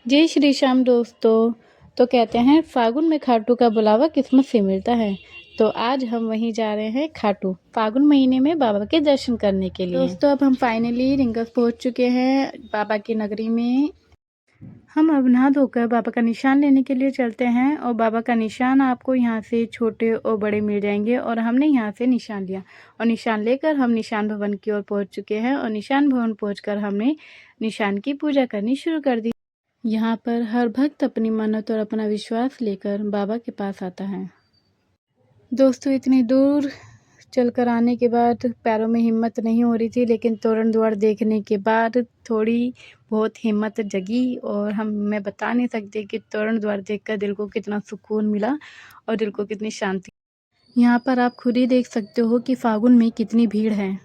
जय श्री श्याम दोस्तों। तो कहते हैं फागुन में खाटू का बुलावा किस्मत से मिलता है। तो आज हम वहीं जा रहे हैं खाटू, फागुन महीने में बाबा के दर्शन करने के लिए। दोस्तों अब हम फाइनली रिंगस पहुंच चुके हैं बाबा की नगरी में। हम अब नहा धोकर बाबा का निशान लेने के लिए चलते हैं और बाबा का निशान आपको यहाँ से छोटे और बड़े मिल जाएंगे। और हमने यहाँ से निशान लिया और निशान लेकर हम निशान भवन की ओर पहुँच चुके हैं। और निशान भवन पहुँचकर हमने निशान की पूजा करनी शुरू कर दी। यहाँ पर हर भक्त अपनी मन्नत और अपना विश्वास लेकर बाबा के पास आता है। दोस्तों इतनी दूर चलकर आने के बाद पैरों में हिम्मत नहीं हो रही थी, लेकिन तोरण द्वार देखने के बाद थोड़ी बहुत हिम्मत जगी। और मैं बता नहीं सकती कि तोरण द्वार देखकर दिल को कितना सुकून मिला और दिल को कितनी शांति। यहाँ पर आप खुद ही देख सकते हो कि फागुन में कितनी भीड़ है।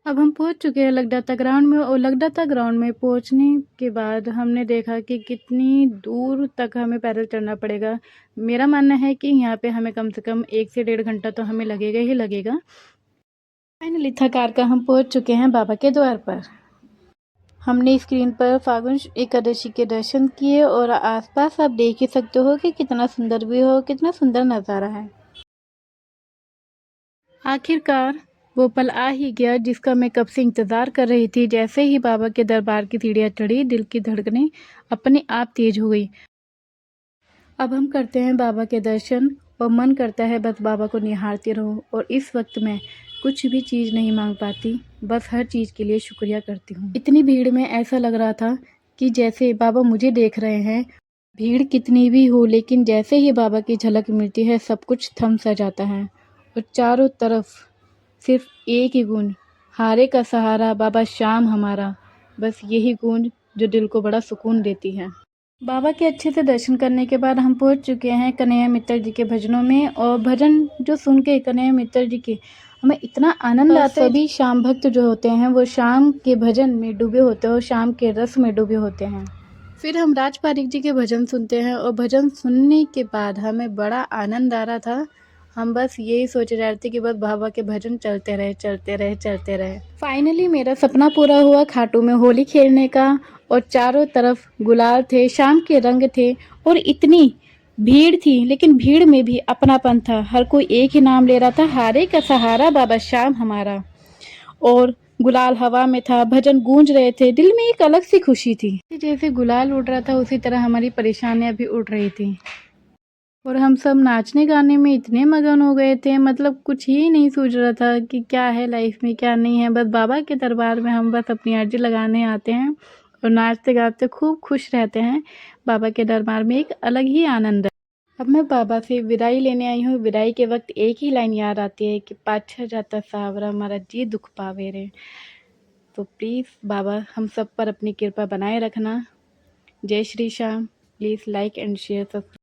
अब हम पहुंच चुके हैं लगडाता ग्राउंड में। और लगडाता ग्राउंड में पहुंचने के बाद हमने देखा कि कितनी दूर तक हमें पैदल चलना पड़ेगा। मेरा मानना है कि यहाँ पे हमें कम से कम 1 से 1.5 घंटा तो हमें लगेगा ही लगेगा। फाइनली थकार कर हम पहुंच चुके हैं बाबा के द्वार पर। हमने स्क्रीन पर फागुन एकादशी के दर्शन किए और आसपास आप देख ही सकते हो कि कितना सुंदर व्यू हो, कितना सुंदर नज़ारा है। आखिरकार वो पल आ ही गया जिसका मैं कब से इंतज़ार कर रही थी। जैसे ही बाबा के दरबार की सीढ़ियाँ चढ़ी, दिल की धड़कनें अपने आप तेज हो गई। अब हम करते हैं बाबा के दर्शन और मन करता है बस बाबा को निहारती रहूं। और इस वक्त मैं कुछ भी चीज़ नहीं मांग पाती, बस हर चीज़ के लिए शुक्रिया करती हूँ। इतनी भीड़ में ऐसा लग रहा था कि जैसे बाबा मुझे देख रहे हैं। भीड़ कितनी भी हो, लेकिन जैसे ही बाबा की झलक मिलती है सब कुछ थम सा जाता है। और चारों तरफ सिर्फ एक ही गूंज, हारे का सहारा बाबा श्याम हमारा। बस यही गूंज जो दिल को बड़ा सुकून देती है। बाबा के अच्छे से दर्शन करने के बाद हम पहुंच चुके हैं कन्हैया मित्तर जी के भजनों में। और भजन जो सुन के कन्हैया मित्तर जी के हमें इतना आनंद आता है। सभी श्याम भक्त जो होते हैं वो शाम के भजन में डूबे होते हैं और शाम के रस में डूबे होते हैं। फिर हम राज पारिक जी के भजन सुनते हैं और भजन सुनने के बाद हमें बड़ा आनंद आ रहा था। हम बस यही सोच रहे थे कि बस बाबा के भजन चलते रहे चलते रहे चलते रहे। फाइनली मेरा सपना पूरा हुआ खाटू में होली खेलने का। और चारों तरफ गुलाल थे, शाम के रंग थे और इतनी भीड़ थी, लेकिन भीड़ में भी अपनापन था। हर कोई एक ही नाम ले रहा था, हारे का सहारा बाबा श्याम हमारा। और गुलाल हवा में था, भजन गूंज रहे थे, दिल में एक अलग सी खुशी थी। जैसे गुलाल उड़ रहा था उसी तरह हमारी परेशानियां भी उड़ रही थी। और हम सब नाचने गाने में इतने मगन हो गए थे, मतलब कुछ ही नहीं सूझ रहा था कि क्या है लाइफ में क्या नहीं है। बस बाबा के दरबार में हम बस अपनी अर्जी लगाने आते हैं और नाचते गाते खूब खुश रहते हैं। बाबा के दरबार में एक अलग ही आनंद है। अब मैं बाबा से विदाई लेने आई हूँ। विदाई के वक्त एक ही लाइन याद आती है कि पाछा जाता सावरा हमारा जी दुख पावे रे। तो प्लीज़ बाबा हम सब पर अपनी कृपा बनाए रखना। जय Shri Shyam. Please like and share subscribe.